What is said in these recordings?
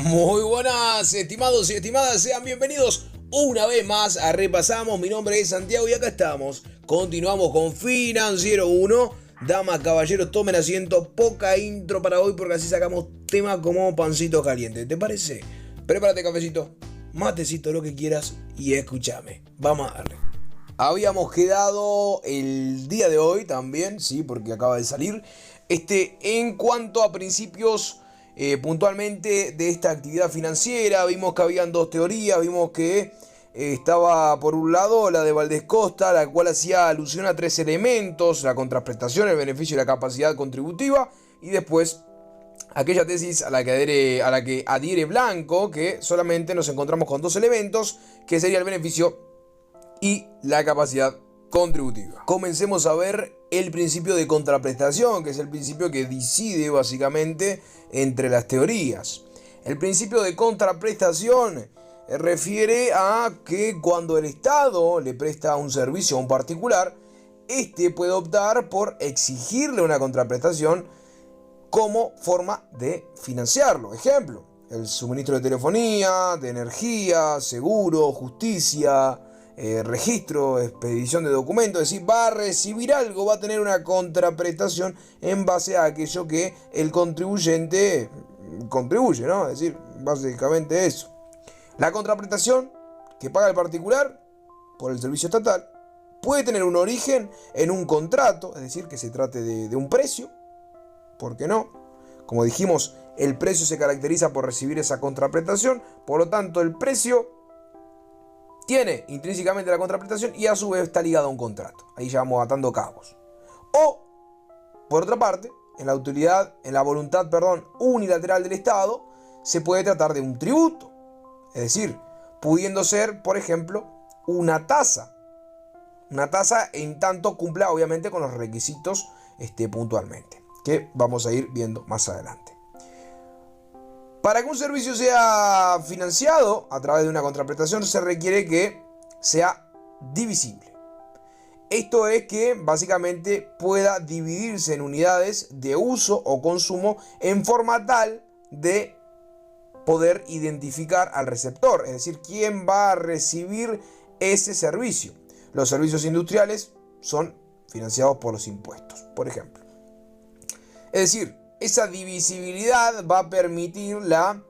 Muy buenas, estimados y estimadas, sean bienvenidos una vez más a Repasamos. Mi nombre es Santiago y acá estamos. Continuamos con Financiero 1. Damas, caballeros, tomen asiento. Poca intro para hoy porque así sacamos tema como pancito caliente. ¿Te parece? Prepárate, cafecito, matecito, lo que quieras y escúchame. Vamos a darle. Habíamos quedado el día de hoy también, sí, porque acaba de salir. En cuanto a principios puntualmente de esta actividad financiera, vimos que habían dos teorías. Vimos que estaba por un lado la de Valdés Costa, la cual hacía alusión a tres elementos: la contraprestación, el beneficio y la capacidad contributiva. Y después aquella tesis a la que adhiere Blanco, que solamente nos encontramos con dos elementos, que sería el beneficio y la capacidad contributiva. Comencemos a ver el principio de contraprestación, que es el principio que decide básicamente entre las teorías. El principio de contraprestación refiere a que cuando el Estado le presta un servicio a un particular, este puede optar por exigirle una contraprestación como forma de financiarlo. Ejemplo: el suministro de telefonía, de energía, seguro, justicia, registro, expedición de documentos. Es decir, va a recibir algo, va a tener una contraprestación en base a aquello que el contribuyente contribuye, ¿no? Es decir, básicamente eso. La contraprestación que paga el particular por el servicio estatal puede tener un origen en un contrato, es decir, que se trate de un precio. ¿Por qué no? Como dijimos, el precio se caracteriza por recibir esa contraprestación, por lo tanto el precio tiene intrínsecamente la contraprestación y a su vez está ligado a un contrato. Ahí ya vamos atando cabos. O, por otra parte, en la voluntad unilateral del Estado, se puede tratar de un tributo. Es decir, pudiendo ser, por ejemplo, una tasa. Una tasa en tanto cumpla, obviamente, con los requisitos puntualmente, que vamos a ir viendo más adelante. Para que un servicio sea financiado a través de una contraprestación se requiere que sea divisible. Esto es que básicamente pueda dividirse en unidades de uso o consumo en forma tal de poder identificar al receptor, es decir, quién va a recibir ese servicio. Los servicios industriales son financiados por los impuestos, por ejemplo. Es decir, esa divisibilidad va a permitir la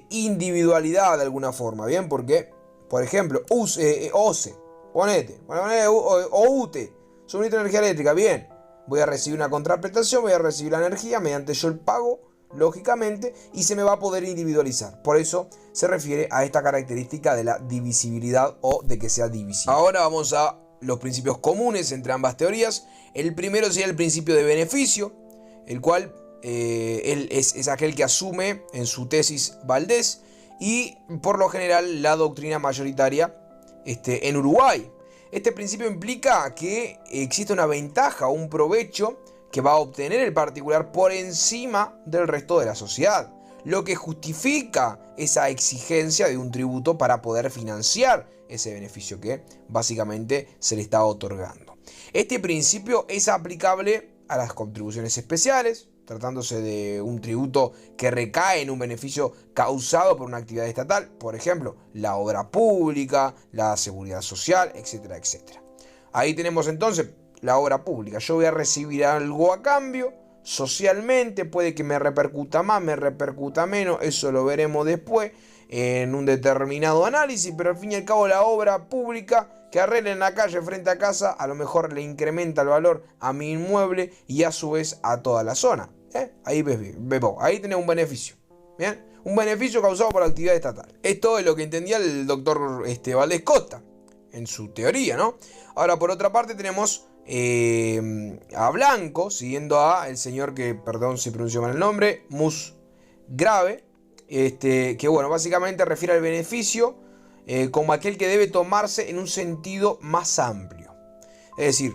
individualidad de alguna forma, ¿bien? Porque, por ejemplo, OCE, ponete, o UTE, suministro de energía eléctrica, bien. Voy a recibir una contraprestación, voy a recibir la energía mediante yo el pago, lógicamente, y se me va a poder individualizar. Por eso se refiere a esta característica de la divisibilidad o de que sea divisible. Ahora vamos a los principios comunes entre ambas teorías. El primero sería el principio de beneficio, el cual él es aquel que asume en su tesis Valdés y por lo general la doctrina mayoritaria en Uruguay. Este principio implica que existe una ventaja o un provecho que va a obtener el particular por encima del resto de la sociedad, lo que justifica esa exigencia de un tributo para poder financiar ese beneficio que básicamente se le está otorgando. Este principio es aplicable a las contribuciones especiales, tratándose de un tributo que recae en un beneficio causado por una actividad estatal, por ejemplo, la obra pública, la seguridad social, etcétera, etcétera. Ahí tenemos entonces la obra pública. Yo voy a recibir algo a cambio, socialmente, puede que me repercuta más, me repercuta menos, eso lo veremos después en un determinado análisis, pero al fin y al cabo la obra pública que arregle en la calle frente a casa a lo mejor le incrementa el valor a mi inmueble y a su vez a toda la zona. Ahí vemos, ahí tenés un beneficio. ¿Bien? Un beneficio causado por la actividad estatal. Esto es lo que entendía el doctor Valdés Costa en su teoría, ¿no? Ahora, por otra parte, tenemos a Blanco, siguiendo a el señor que, perdón si pronuncio mal el nombre, Musgrave, que bueno, básicamente refiere al beneficio como aquel que debe tomarse en un sentido más amplio. Es decir,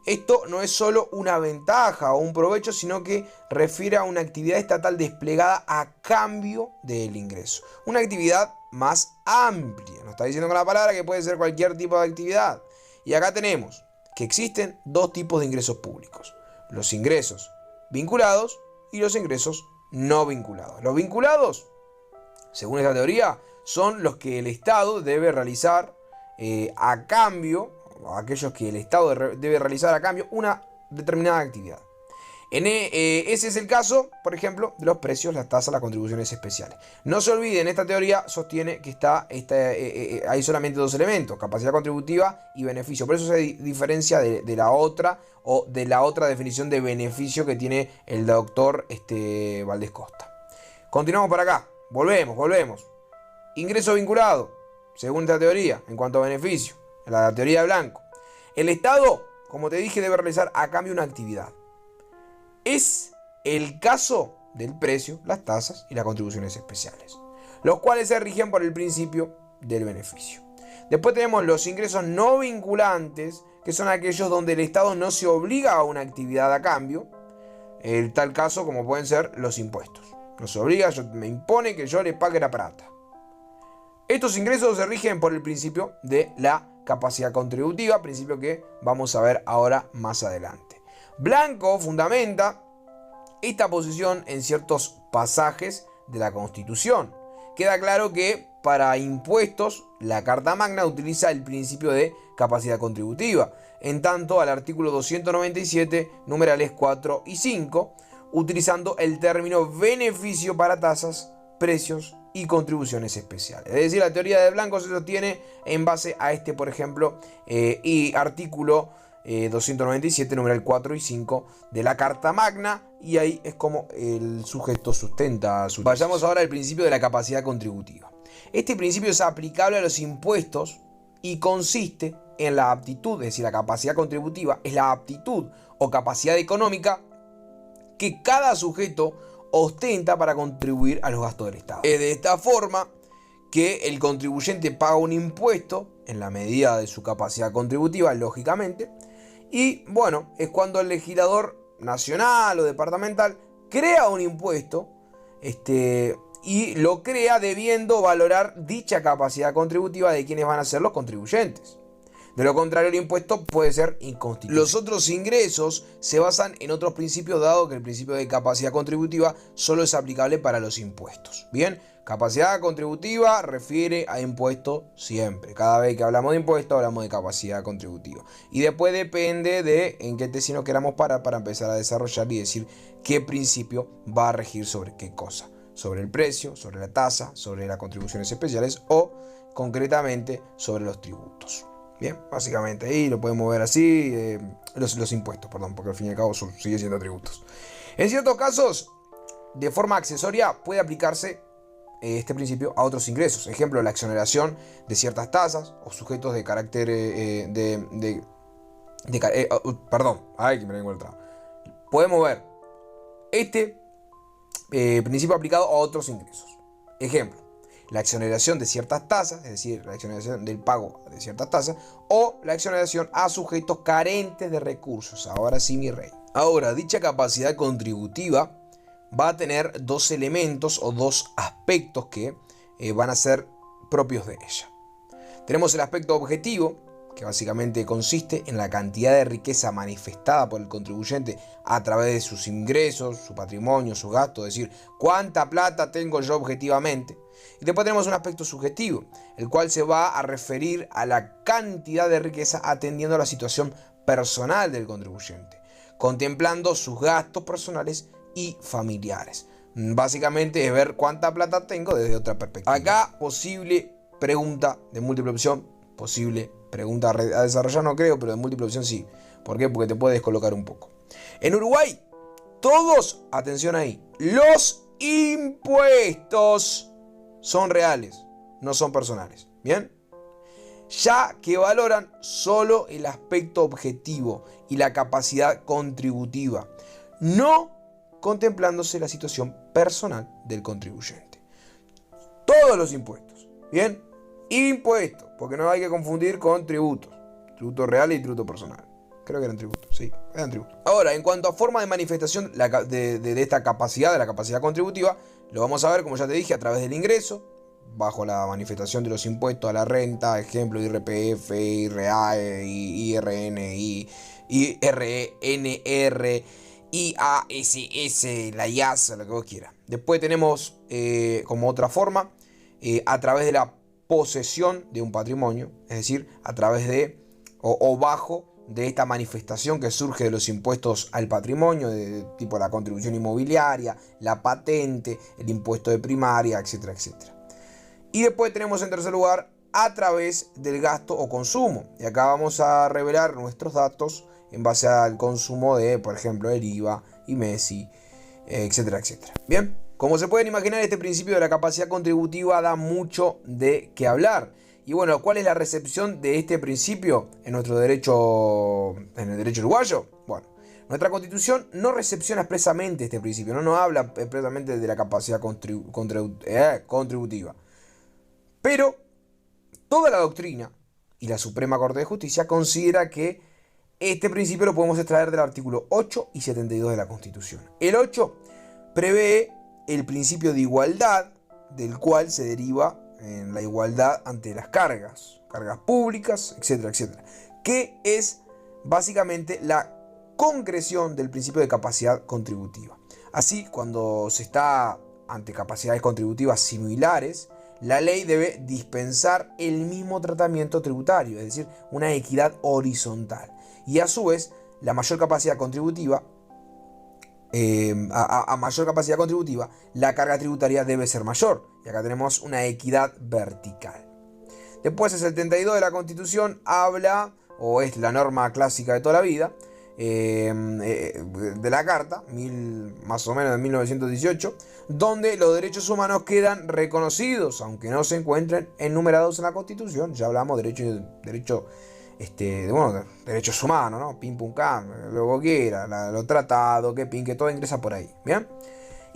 esto no es solo una ventaja o un provecho, sino que refiere a una actividad estatal desplegada a cambio del ingreso. Una actividad más amplia. Nos está diciendo con la palabra que puede ser cualquier tipo de actividad. Y acá tenemos que existen dos tipos de ingresos públicos: los ingresos vinculados y los ingresos no vinculados. Los vinculados según esta teoría, son los que el Estado debe realizar a cambio, aquellos que el Estado debe realizar a cambio una determinada actividad. Ese es el caso, por ejemplo, de los precios, las tasas, las contribuciones especiales. No se olviden, esta teoría sostiene que hay solamente dos elementos, capacidad contributiva y beneficio. Por eso se diferencia de la otra definición de beneficio que tiene el doctor Valdés Costa. Continuamos por acá, volvemos. Ingreso vinculado, según esta teoría, en cuanto a beneficio, la teoría de Blanco. El Estado, como te dije, debe realizar a cambio una actividad. Es el caso del precio, las tasas y las contribuciones especiales, los cuales se rigen por el principio del beneficio. Después tenemos los ingresos no vinculantes, que son aquellos donde el Estado no se obliga a una actividad a cambio. En tal caso como pueden ser los impuestos. No se obliga, me impone que yo le pague la plata. Estos ingresos se rigen por el principio de la capacidad contributiva, principio que vamos a ver ahora más adelante. Blanco fundamenta esta posición en ciertos pasajes de la Constitución. Queda claro que para impuestos la Carta Magna utiliza el principio de capacidad contributiva, en tanto al artículo 297, numerales 4 y 5, utilizando el término beneficio para tasas, precios y contribuciones especiales. Es decir, la teoría de Blanco se sostiene en base a por ejemplo, artículo 297, numeral 4 y 5 de la Carta Magna, y ahí es como el sujeto sustenta su... Vayamos ahora al principio de la capacidad contributiva. Este principio es aplicable a los impuestos y consiste en la aptitud, es decir, la capacidad contributiva es la aptitud o capacidad económica que cada sujeto ostenta para contribuir a los gastos del Estado. Es de esta forma que el contribuyente paga un impuesto en la medida de su capacidad contributiva, lógicamente, y bueno, es cuando el legislador nacional o departamental crea un impuesto y lo crea debiendo valorar dicha capacidad contributiva de quienes van a ser los contribuyentes. De lo contrario, el impuesto puede ser inconstitucional. Los otros ingresos se basan en otros principios, dado que el principio de capacidad contributiva solo es aplicable para los impuestos. Bien, capacidad contributiva refiere a impuestos siempre. Cada vez que hablamos de impuestos, hablamos de capacidad contributiva. Y después depende de en qué tesis nos queramos parar para empezar a desarrollar y decir qué principio va a regir sobre qué cosa. Sobre el precio, sobre la tasa, sobre las contribuciones especiales o concretamente sobre los tributos. Bien, básicamente ahí lo podemos ver así, los impuestos, perdón, porque al fin y al cabo sigue siendo tributos. En ciertos casos, de forma accesoria, puede aplicarse este principio a otros ingresos. Ejemplo, la exoneración de ciertas tasas o sujetos de carácter perdón, ay, que me vengo el trabajo. Podemos ver este principio aplicado a otros ingresos. Ejemplo, la exoneración de ciertas tasas, es decir, la exoneración del pago de ciertas tasas, o la exoneración a sujetos carentes de recursos. Ahora sí, mi rey. Ahora, dicha capacidad contributiva va a tener dos elementos o dos aspectos que van a ser propios de ella. Tenemos el aspecto objetivo, que básicamente consiste en la cantidad de riqueza manifestada por el contribuyente a través de sus ingresos, su patrimonio, sus gastos, es decir, cuánta plata tengo yo objetivamente. Y después tenemos un aspecto subjetivo, el cual se va a referir a la cantidad de riqueza atendiendo a la situación personal del contribuyente, contemplando sus gastos personales y familiares. Básicamente es ver cuánta plata tengo desde otra perspectiva. Acá, posible pregunta de múltiple opción, posible pregunta a desarrollar no creo, pero de múltiple opción sí. ¿Por qué? Porque te puede descolocar un poco. En Uruguay, todos, atención ahí, los impuestos son reales, no son personales. ¿Bien? Ya que valoran solo el aspecto objetivo y la capacidad contributiva, no contemplándose la situación personal del contribuyente. Todos los impuestos, ¿bien? Impuestos, porque no hay que confundir con tributos. Tributo real y tributo personal. Creo que eran tributos, sí, eran tributos. Ahora, en cuanto a forma de manifestación de esta capacidad, de la capacidad contributiva, lo vamos a ver, como ya te dije, a través del ingreso, bajo la manifestación de los impuestos a la renta, ejemplo, IRPF, IRAE, IRN, IRNR, IASS, la IAS, lo que vos quieras. Después tenemos como otra forma a través de la posesión de un patrimonio, es decir, a través de o bajo de esta manifestación que surge de los impuestos al patrimonio, de tipo la contribución inmobiliaria, la patente, el impuesto de primaria, etcétera, etcétera. Y después tenemos en tercer lugar a través del gasto o consumo. Y acá vamos a revelar nuestros datos en base al consumo de, por ejemplo, el IVA, IMESI, etcétera, etcétera. Bien, como se pueden imaginar, este principio de la capacidad contributiva da mucho de qué hablar. Y bueno, ¿cuál es la recepción de este principio en nuestro derecho, en el derecho uruguayo? Bueno, nuestra Constitución no recepciona expresamente este principio, no nos habla expresamente de la capacidad contributiva. Pero toda la doctrina y la Suprema Corte de Justicia considera que este principio lo podemos extraer del artículo 8 y 72 de la Constitución. El 8 prevé el principio de igualdad, del cual se deriva en la igualdad ante las cargas públicas, etcétera, etcétera, que es básicamente la concreción del principio de capacidad contributiva. Así, cuando se está ante capacidades contributivas similares, la ley debe dispensar el mismo tratamiento tributario, es decir, una equidad horizontal. Y a su vez, la mayor capacidad contributiva, a mayor capacidad contributiva, la carga tributaria debe ser mayor. Y acá tenemos una equidad vertical. Después el 72 de la Constitución habla, o es la norma clásica de toda la vida, de la Carta, más o menos de 1918, donde los derechos humanos quedan reconocidos, aunque no se encuentren enumerados en la Constitución. Ya hablamos de derechos humanos, ¿no? Pim pum cam, lo que quiera, lo tratado, que todo ingresa por ahí, ¿bien?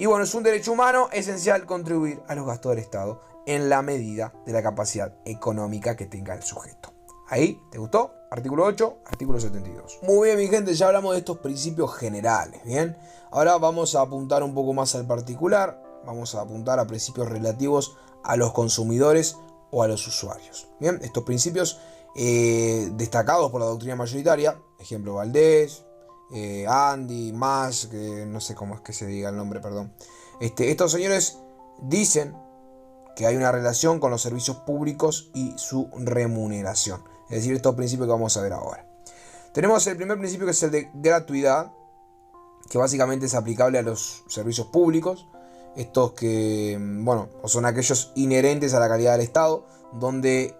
Y bueno, es un derecho humano esencial contribuir a los gastos del Estado en la medida de la capacidad económica que tenga el sujeto. ¿Ahí? ¿Te gustó? Artículo 8, artículo 72. Muy bien, mi gente, ya hablamos de estos principios generales, ¿bien? Ahora vamos a apuntar un poco más al particular, vamos a apuntar a principios relativos a los consumidores o a los usuarios, ¿bien? Estos principios destacados por la doctrina mayoritaria, ejemplo Valdés, Andy, Mas, que no sé cómo es que se diga el nombre, perdón. Estos señores dicen que hay una relación con los servicios públicos y su remuneración. Es decir, estos principios que vamos a ver ahora. Tenemos el primer principio, que es el de gratuidad, que básicamente es aplicable a los servicios públicos. Estos que, bueno, son aquellos inherentes a la calidad del Estado, donde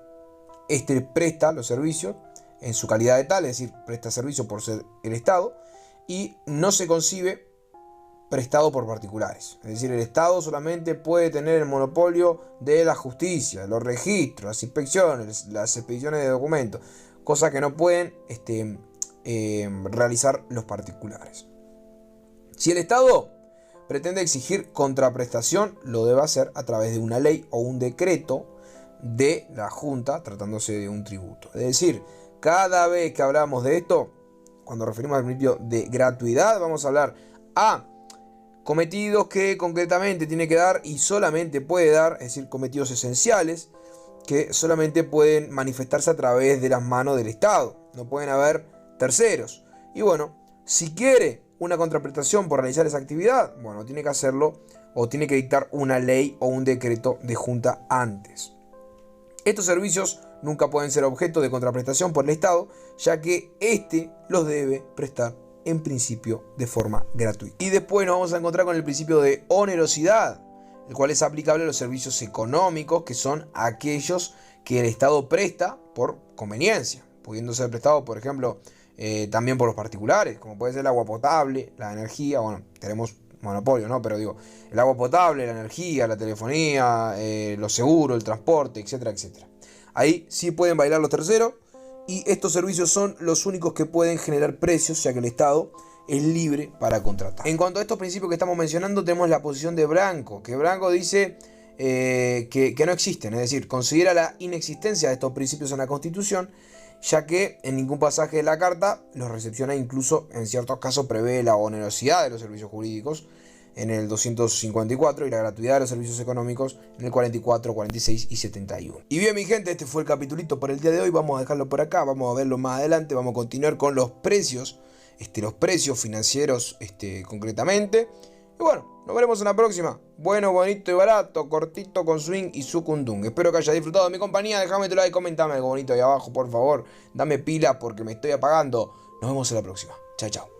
éste presta los servicios en su calidad de tal, es decir, presta servicio por ser el Estado, y no se concibe prestado por particulares. Es decir, el Estado solamente puede tener el monopolio de la justicia, los registros, las inspecciones, las expediciones de documentos, cosas que no pueden realizar los particulares. Si el Estado pretende exigir contraprestación, lo debe hacer a través de una ley o un decreto de la Junta, tratándose de un tributo. Es decir, cada vez que hablamos de esto, cuando referimos al principio de gratuidad, vamos a hablar a cometidos que concretamente tiene que dar y solamente puede dar, es decir, cometidos esenciales que solamente pueden manifestarse a través de las manos del Estado. No pueden haber terceros. Y bueno, si quiere una contraprestación por realizar esa actividad, bueno, tiene que hacerlo o tiene que dictar una ley o un decreto de Junta antes. Estos servicios nunca pueden ser objeto de contraprestación por el Estado, ya que éste los debe prestar en principio de forma gratuita. Y después nos vamos a encontrar con el principio de onerosidad, el cual es aplicable a los servicios económicos, que son aquellos que el Estado presta por conveniencia, pudiendo ser prestado, por ejemplo, también por los particulares, como puede ser el agua potable, la energía. Bueno, tenemos monopolio, ¿no? Pero digo, el agua potable, la energía, la telefonía, los seguros, el transporte, etcétera, etcétera. Ahí sí pueden bailar los terceros, y estos servicios son los únicos que pueden generar precios, ya que el Estado es libre para contratar. En cuanto a estos principios que estamos mencionando, tenemos la posición de Branco, que Branco dice que no existen, es decir, considera la inexistencia de estos principios en la Constitución, ya que en ningún pasaje de la Carta los recepciona, incluso en ciertos casos prevé la onerosidad de los servicios jurídicos en el 254 y la gratuidad de los servicios económicos en el 44, 46 y 71. Y bien, mi gente, este fue el capitulito por el día de hoy. Vamos a dejarlo por acá, vamos a verlo más adelante, vamos a continuar con los precios financieros concretamente. Y bueno, nos veremos en la próxima. Bueno, bonito y barato, cortito con swing y sucundung. Espero que hayas disfrutado de mi compañía. Déjame tu like, comentame algo bonito ahí abajo, por favor. Dame pila porque me estoy apagando. Nos vemos en la próxima. Chao, chao.